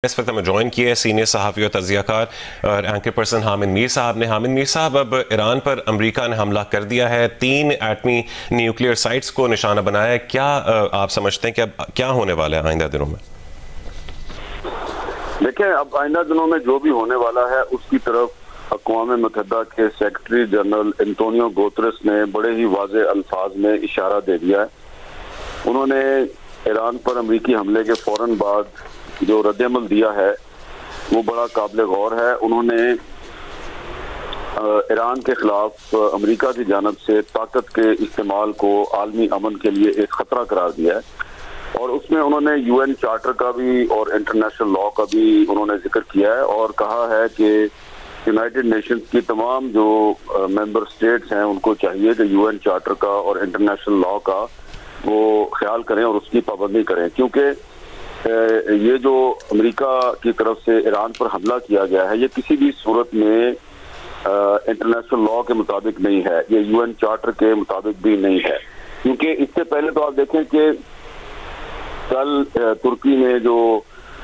इस वक्त हमें ज्वाइन किया है सीनियर सहाफ़ी और तज़ियाकार और एंकर पर्सन हामिद मीर साहब ने। हामिद मीर साहब, अब ईरान पर अमेरिका ने हमला कर दिया है, 3 एटमी न्यूक्लियर साइट्स को निशाना बनाया है। क्या आप समझते हैं कि अब क्या होने वाला है आइंदा दिनों में? देखें, अब आइंदा दिनों में जो भी होने वाला है उसकी तरफ अक़वाम मुत्तहिदा के सेक्रेटरी जनरल एंटोनियो गुतेरेस ने बड़े ही वाज़े अल्फाज में इशारा दे दिया है। उन्होंने ईरान पर अमेरिकी हमले के फौरन बाद जो रद्द-ए-अमल दिया है वो बड़ा काबिल गौर है। उन्होंने ईरान के खिलाफ अमेरिका की जानिब से ताकत के इस्तेमाल को आलमी अमन के लिए एक खतरा करार दिया है और उसमें उन्होंने UN चार्टर का भी और इंटरनेशनल लॉ का भी उन्होंने जिक्र किया है और कहा है कि यूनाइटेड नेशंस की तमाम जो मेंबर स्टेट्स हैं उनको चाहिए कि UN चार्टर का और इंटरनेशनल लॉ का वो ख्याल करें और उसकी पाबंदी करें, क्योंकि ये जो अमेरिका की तरफ से ईरान पर हमला किया गया है ये किसी भी सूरत में इंटरनेशनल लॉ के मुताबिक नहीं है, ये UN चार्टर के मुताबिक भी नहीं है। क्योंकि इससे पहले तो आप देखें कि कल तुर्की में जो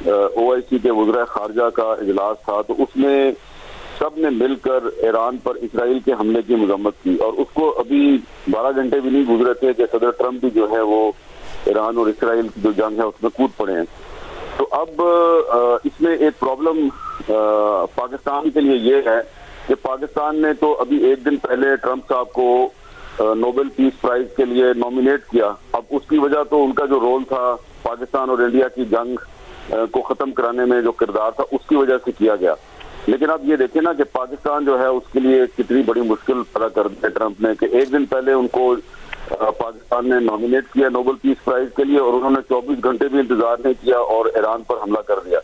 OIC के वज़ीर ख़ारिजा का इजलास था तो उसमें सब ने मिलकर ईरान पर इसराइल के हमले की मज़म्मत की और उसको अभी 12 घंटे भी नहीं गुजरे थे कि सदर ट्रंप भी जो है वो ईरान और इसराइल की जो जंग है उसमें कूद पड़े हैं। तो अब इसमें एक प्रॉब्लम पाकिस्तान के लिए ये है कि पाकिस्तान ने तो अभी एक दिन पहले ट्रंप साहब को नोबेल पीस प्राइज के लिए नॉमिनेट किया। अब उसकी वजह तो उनका जो रोल था पाकिस्तान और इंडिया की जंग को ख़त्म कराने में जो किरदार था उसकी वजह से किया गया। लेकिन अब ये देखें ना कि पाकिस्तान जो है उसके लिए कितनी बड़ी मुश्किल पैदा कर दी ट्रंप ने कि एक दिन पहले उनको पाकिस्तान ने नॉमिनेट किया नोबेल पीस प्राइज के लिए और उन्होंने 24 घंटे भी इंतजार नहीं किया और ईरान पर हमला कर दिया।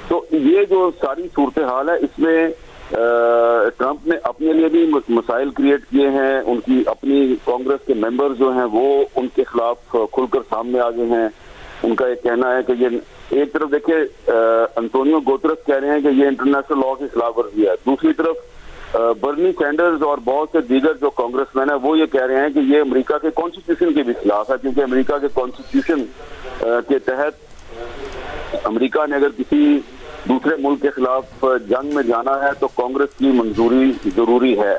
तो ये जो सारी सूरत हाल है इसमें ट्रंप ने अपने लिए भी मसाइल क्रिएट किए हैं। उनकी अपनी कांग्रेस के मेंबर्स जो हैं वो उनके खिलाफ खुलकर सामने आ गए हैं। उनका ये कहना है कि ये एक तरफ देखिए एंटोनियो गुतेरेस कह रहे हैं कि ये इंटरनेशनल लॉ की खिलाफ वर्जी है, दूसरी तरफ बर्नी सैंडर्स और बहुत से दीगर जो कांग्रेसमैन है वो ये कह रहे हैं कि ये अमेरिका के कॉन्स्टिट्यूशन के भी खिलाफ है, क्योंकि अमेरिका के कॉन्स्टिट्यूशन के तहत अमेरिका ने अगर किसी दूसरे मुल्क के खिलाफ जंग में जाना है तो कांग्रेस की मंजूरी जरूरी है।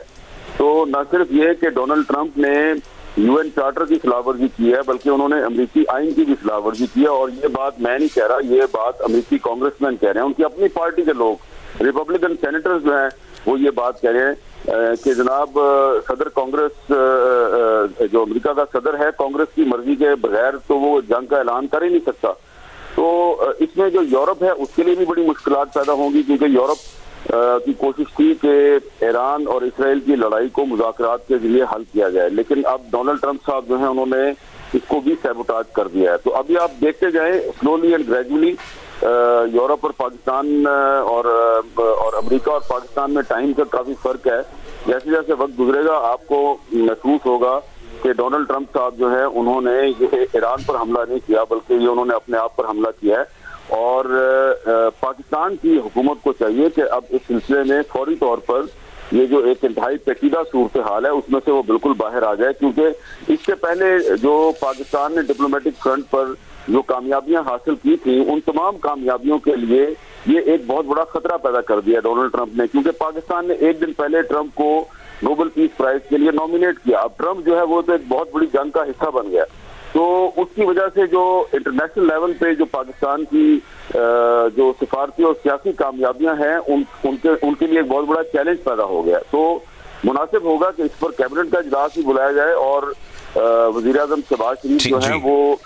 तो न सिर्फ ये कि डोनाल्ड ट्रंप ने UN चार्टर की खिलाफवर्जी की है बल्कि उन्होंने अमेरिकी आइन की भी खिलाफवर्जी की है और ये बात मैं नहीं कह रहा, ये बात अमेरिकी कांग्रेसमैन कह रहे हैं। उनकी अपनी पार्टी के लोग रिपब्लिकन सेनेटर्स जो हैं वो ये बात कह रहे हैं कि जनाब सदर कांग्रेस जो अमेरिका का सदर है कांग्रेस की मर्जी के बगैर तो वो जंग का ऐलान कर ही नहीं सकता। तो इसमें जो यूरोप है उसके लिए भी बड़ी मुश्किलात पैदा होंगी, क्योंकि यूरोप की कोशिश थी कि ईरान और इसराइल की लड़ाई को मुज़ाकरात के जरिए हल किया जाए, लेकिन अब डोनाल्ड ट्रंप साहब जो है उन्होंने इसको भी सैबोटाज कर दिया है। तो अभी आप देखते जाएं स्लोली एंड ग्रेजुअली यूरोप और पाकिस्तान और अमेरिका और पाकिस्तान में टाइम का काफी फर्क है। जैसे जैसे वक्त गुजरेगा आपको महसूस होगा कि डोनाल्ड ट्रंप साहब जो है उन्होंने ये ईरान पर हमला नहीं किया बल्कि ये उन्होंने अपने आप पर हमला किया है और पाकिस्तान की हुकूमत को चाहिए कि अब इस सिलसिले में फौरी तौर पर ये जो एक इंतहाई पेचीदा सूरत हाल है उसमें से वो बिल्कुल बाहर आ जाए, क्योंकि इससे पहले जो पाकिस्तान ने डिप्लोमेटिक फ्रंट पर जो कामयाबियां हासिल की थी उन तमाम कामयाबियों के लिए ये एक बहुत बड़ा खतरा पैदा कर दिया डोनाल्ड ट्रंप ने, क्योंकि पाकिस्तान ने एक दिन पहले ट्रंप को नोबेल पीस प्राइज के लिए नॉमिनेट किया। अब ट्रंप जो है वो तो एक बहुत बड़ी जंग का हिस्सा बन गया, तो उसकी वजह से जो इंटरनेशनल लेवल पे जो पाकिस्तान की जो सिफारती और सियासी कामयाबियां हैं उनके लिए एक बहुत बड़ा चैलेंज पैदा हो गया। तो मुनासिब होगा कि इस पर कैबिनेट का इजलास भी बुलाया जाए और वजीर आजम शहबाज शरीफ जो है वो